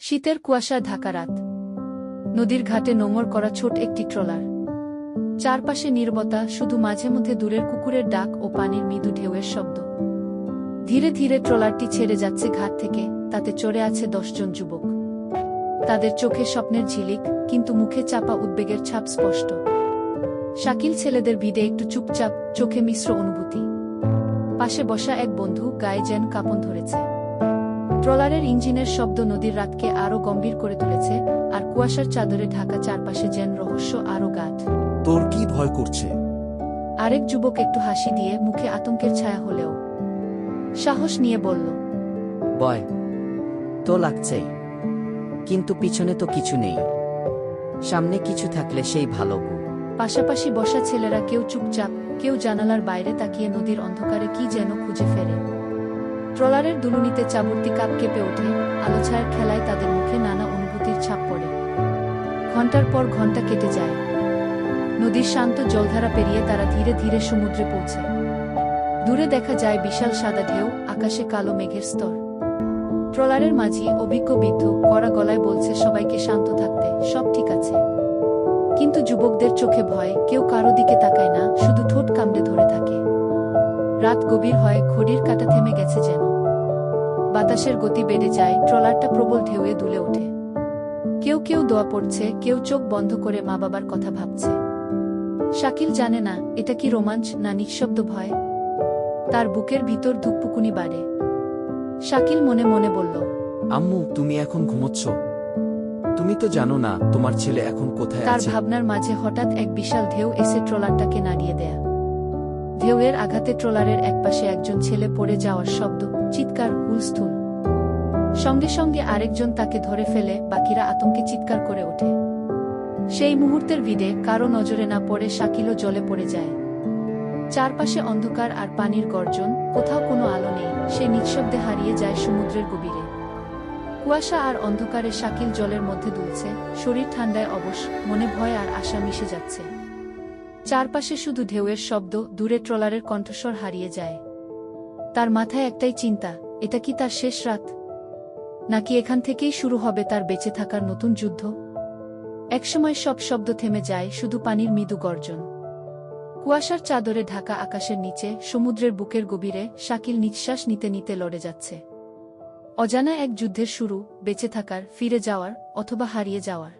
শীতের কুয়াশায় ঢাকা রাত। নদীর ঘাটে নোঙর করা ছোট একটি ট্রলার। চারপাশে নীরবতা, শুধু মাঝে মধ্যে দূরের কুকুরের ডাক ও পানির মৃদু ঢেউয়ের শব্দ। ধীরে ধীরে ট্রলারটি ছেড়ে যাচ্ছে ঘাট থেকে, তাতে চড়ে আছে 10 জন যুবক। তাদের চোখে স্বপ্নের ঝিলিক, কিন্তু মুখে চাপা উদ্বেগের ছাপ স্পষ্ট। শাকিল ছেলেদের ভিড়ে একটু চুপচাপ, চোখে মিশ্র অনুভূতি। পাশে বসা এক বন্ধু গায়ে যেন কাঁপন ধরেছে। ট্রলারের ইঞ্জিনের শব্দ নদীর রাতকে আরও গম্ভীর করে তুলেছে, আর কুয়াশার চাদরে ঢাকা চারপাশে যেন রহস্য আরও গাঢ়। তোর কি ভয় করছে? আরেক যুবক একটু হাসি দিয়ে, মুখে আতঙ্কের ছায়া হলেও সাহস নিয়ে বলল, ভয় তো লাগছেই, কিন্তু পিছনে তো কিছু নেই। সামনে কিছু থাকলে সেই ভালো। পাশাপাশি বসা ছেলেরা কেউ চুপচাপ, কেউ জানালার বাইরে তাকিয়ে নদীর অন্ধকারে কি যেন খুঁজে ফেরে। ট্রলারের দুলুনিতে চাবুর্তি কাপ কেঁপে ওঠে, আলোছায়ার খেলায় তাদের মুখে নানা অনুভূতির ছাপ পড়ে। ঘণ্টার পর ঘণ্টা কেটে যায়। নদীর শান্ত জলধারা পেরিয়ে তারা ধীরে ধীরে সমুদ্রে পৌঁছে। দূরে দেখা যায় বিশাল সাদা ঢেউ, আকাশে কালো মেঘের স্তর। ট্রলারের মাঝি অভিজ্ঞ বৃদ্ধ কড়া গলায় বলছে সবাইকে শান্ত থাকতে, সব ঠিক আছে। কিন্তু যুবকদের চোখে ভয়, কেউ কারো দিকে তাকায় না, শুধু ঠোঁট কামড়ে ধরে থাকে। রাত গভীর হয়, ঘড়ির কাঁটা থেমে গেছে যেন। বাতাসের গতি বেড়ে যায়, ট্রলারটা প্রবল ঢেউয়ে দুলে ওঠে। কেউ কেউ দোয়া পড়ছে, কেউ চোখ বন্ধ করে মা বাবার কথা ভাবছে। শাকিল জানে না এটা কি রোমাঞ্চ না নিঃশব্দ ভয়। তার বুকের ভিতর ধুকপুকুনি বাড়ে। শাকিল মনে মনে বলল, আম্মু, তুমি এখন ঘুমোচ্ছ? তুমি তো জানো না তোমার ছেলে এখন কোথায় তার আছে। ভাবনার মাঝে হঠাৎ এক বিশাল ঢেউ এসে ট্রলারটাকে নাড়িয়ে দেয়া। ঢেউয়ের আঘাতে ট্রলারের একপাশে একজন ছেলে পড়ে যাওয়ার শব্দ, চিৎকার, হুলস্থুল। সঙ্গে সঙ্গে আরেকজন তাকে ধরে ফেলে, বাকিরা আতঙ্কে চিৎকার করে ওঠে। সেই মুহূর্তের ভিড়ে কারো নজরে না পড়ে শাকিলও জলে পড়ে যায়। চারপাশে অন্ধকার আর পানির গর্জন, কোথাও কোনো আলো নেই। সে নিঃশব্দে হারিয়ে যায় সমুদ্রের গভীরে। কুয়াশা আর অন্ধকারে শাকিল জলের মধ্যে দুলছে, শরীর ঠান্ডায় অবশ, মনে ভয় আর আশা মিশে যাচ্ছে। চারপাশে শুধু ঢেউয়ের শব্দ, দূরে ট্রলারের কণ্ঠস্বর হারিয়ে যায়। তার মাথায় একটাই চিন্তা, এটা কি তার শেষ রাত? নাকি এখান থেকেই শুরু হবে তার বেঁচে থাকার নতুন যুদ্ধ? একসময় সব শব্দ থেমে যায়, শুধু পানির মৃদু গর্জন। কুয়াশার চাদরে ঢাকা আকাশের নিচে, সমুদ্রের বুকের গভীরে শাকিল নিঃশ্বাস নিতে নিতে লড়ে যাচ্ছে। অজানা এক যুদ্ধের শুরু, বেঁচে থাকার, ফিরে যাওয়ার, অথবা হারিয়ে যাওয়ার।